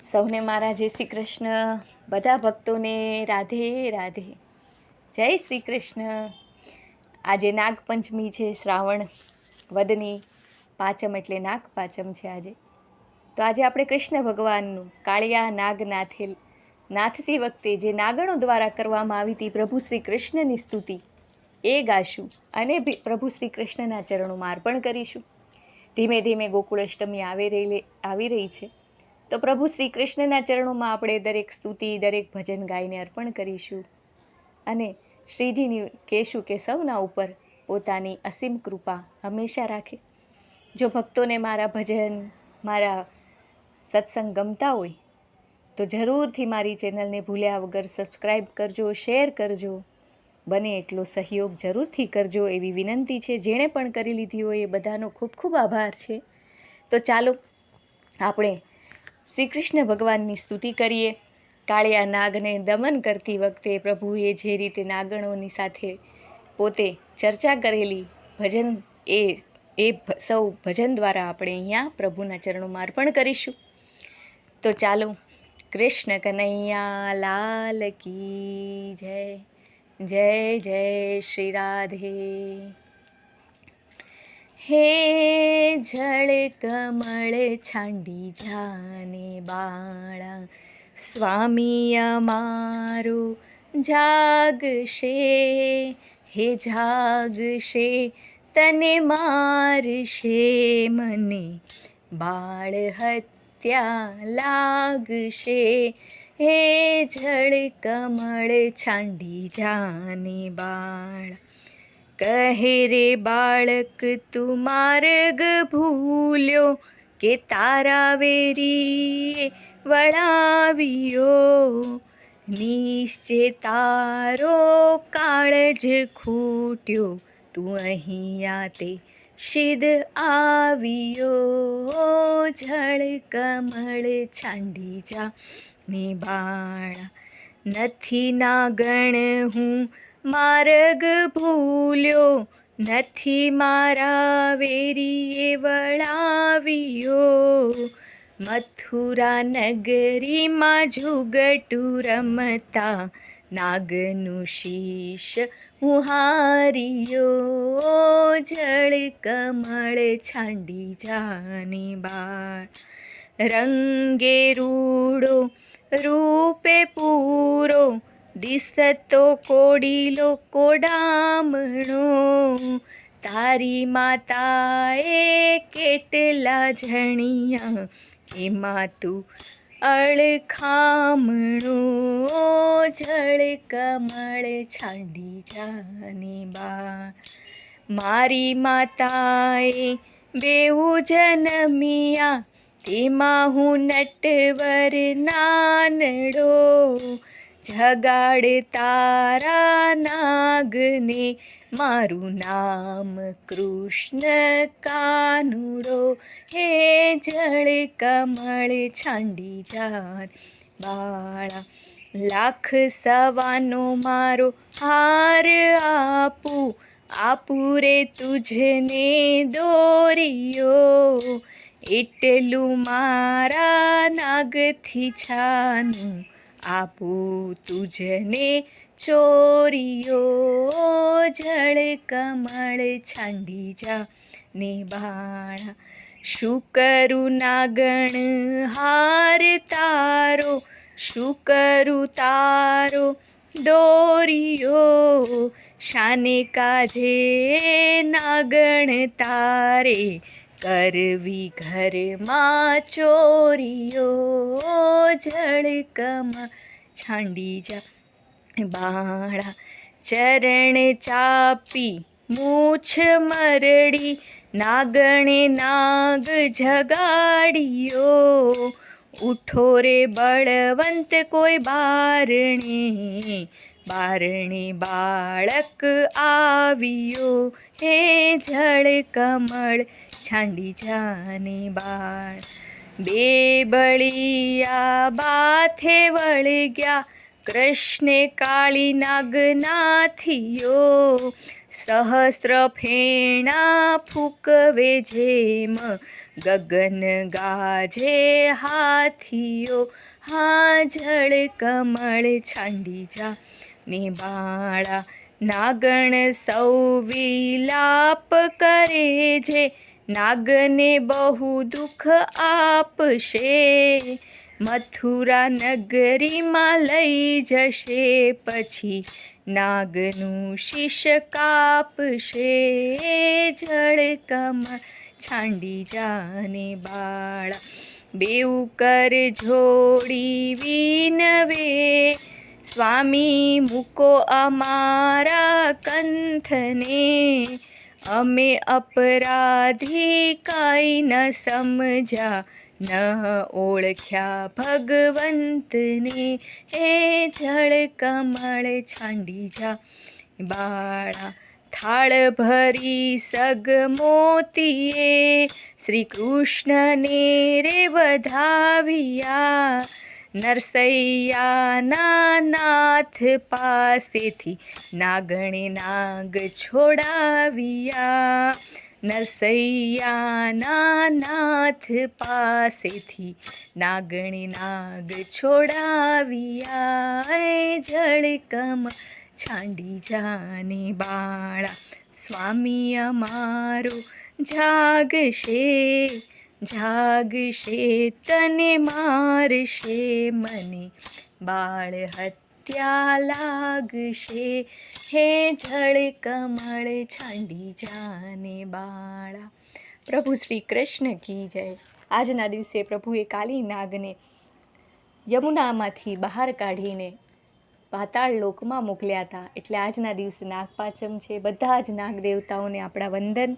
સૌને મારા જય શ્રી કૃષ્ણ, બધા ભક્તોને રાધે રાધે, જય શ્રી કૃષ્ણ. આજે નાગપંચમી છે, શ્રાવણ વદની પાંચમ એટલે નાગ પાંચમ છે આજે. તો આજે આપણે કૃષ્ણ ભગવાનનું કાળિયા નાગ નાથતી વખતે જે નાગણો દ્વારા કરવામાં આવી હતી પ્રભુ શ્રી કૃષ્ણની સ્તુતિ એ ગાશું અને પ્રભુ શ્રી કૃષ્ણના ચરણોમાં અર્પણ કરીશું. ધીમે ધીમે ગોકુળ અષ્ટમી આવી રહી છે, તો પ્રભુ શ્રી કૃષ્ણના ચરણોમાં આપણે દરેક સ્તુતિ દરેક ભજન ગાઈને અર્પણ કરીશું અને શ્રીજીની કહેશું કે સૌના ઉપર પોતાની અસીમ કૃપા હંમેશા રાખે. જો ભક્તોને મારા ભજન મારા સત્સંગ ગમતા હોય તો જરૂરથી મારી ચેનલને ભૂલ્યા વગર સબસ્ક્રાઈબ કરજો, શેર કરજો, બને એટલો સહયોગ જરૂરથી કરજો એવી વિનંતી છે. જેણે પણ કરી લીધી હોય એ બધાનો ખૂબ ખૂબ આભાર છે. તો ચાલો આપણે શ્રી કૃષ્ણ ભગવાનની સ્તુતિ કરીએ. કાળિયા નાગને દમન કરતી વખતે પ્રભુએ જે રીતે નાગણોની સાથે પોતે ચર્ચા કરેલી ભજન એ સૌ ભજન દ્વારા આપણે અહીંયા પ્રભુના ચરણોમાં અર્પણ કરીશું. તો ચાલો, કૃષ્ણ કનૈયા લાલ કી જય. જય જય શ્રી રાધે. હે જળ કમળ છાંડી જાને બાળા, સ્વામી અમારો જાગશે. હે જાગશે તને મારશે, મને બાળ હત્યા લાગશે. હે જળ કમળ છાંડી જાને બાળા, કહે રે બાળક તું માર્ગ ભૂલ્યો, કે તારા વેરીએ વળાવ્યો. નિશ્ચય તારો કાળજ ખૂટ્યો, તું અહીંયા તે સિદ્ધ આવ્યો. જળ કમળ છાંડી જા ને બાળા, નથી નાગણ હું માર્ગ ભૂલ્યો, નથી મારા વેરીએ વળાવ્યો. મથુરા નગરીમાં જુગટું રમતા, નાગનું શીશ હું હાર્યો. જળ કમળ છાંડી જાને બાળ, રંગે રૂડો રૂપે પૂરો, દિસતો કોડીલો કોડામણો. તારી માતાએ કેટલા જણિયા, એમાં તું અળખામણો. જળ કમળ છાંડી જાને બાળ, મારી માતાએ બેઉ જન્મિયા, તેમાં હું નટવર નાનડો. જગાડ તારા નાગને, મારું નામ કૃષ્ણ કાનુડો. હે જળ કમળ છાંડી જાન બાળા, લાખ સવાનો મારો હાર આપું રે તુજને દોરિયો. એટલું મારા નાગથી છાનું આપું તુજને ચોરિયો. જળ કમળ છાંડી જા ને બાળા, શું કરું નાગણ હાર તારો, શું કરું તારો દોરિયો. શાને કાજે નાગણ તારે, કરવી ઘરમાં ચોરિયો. જળ કમળ છાંડી જા બાળા, ચરણ ચાપી મૂછ મરડી, નાગણે નાગ જગાડ્યો. ઉઠો રે બળવંત કોઈ બારણે બાળક આવ્યો. હે જળ કમળ છાંડી જાને બાળ, બે બળિયા બાથે વળગ્યા, કૃષ્ણે કાળી નાગનાથિયો. સહસ્ત્ર ફેણા ફૂકવે જેમ, ગગન ગાજે હાથીઓ, હા જળ કમળ છાંડી જા ને બાળા. નાગણ સૌ વિલાપ કરે છે, નાગને બહુ દુઃખ આપશે. મથુરા નગરીમાં લઈ જશે, પછી નાગનું શીશ કાપશે. જળ કમળ છાંડી જાને બાળા, બેઉ કર જોડી વિનવે. સ્વામી મૂકો અમારા કંથને, અમે અપરાધી કાંઈ ન સમજ્યા, ન ઓળખ્યા ભગવંતને. હે જળ કમળ છાંડી જા બાળા. થાળ ભરી સગ મોતીએ, શ્રી કૃષ્ણને રે વધાવ્યા. નરસૈયાના નાથ પાસેથી નાગણે નાગ છોડાવ્યા. નરસૈયાના નાથ પાસેથી નાગણે નાગ છોડાવ્યા. જળ કમળ છાંડી જાને બાળા. સ્વામી અમારો જાગશે, જાગશે તને મારશે, મને બાળ હત્યા લાગશે. હે જળ કમળ છાંડી જાને બાળા. પ્રભુ શ્રી કૃષ્ણ કી જય. આજના દિવસે પ્રભુએ કાલી નાગને યમુનામાંથી બહાર કાઢીને પાતાળ લોકમાં મોકલ્યા હતા. એટલે આજના દિવસે નાગપાંચમ છે. બધા જ નાગ દેવતાઓને આપણા વંદન.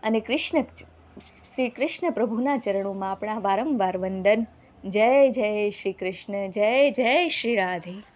અને શ્રી કૃષ્ણ પ્રભુના ચરણોમાં આપણા વારંવાર વંદન. જય જય શ્રી કૃષ્ણ, જય જય શ્રી રાધે.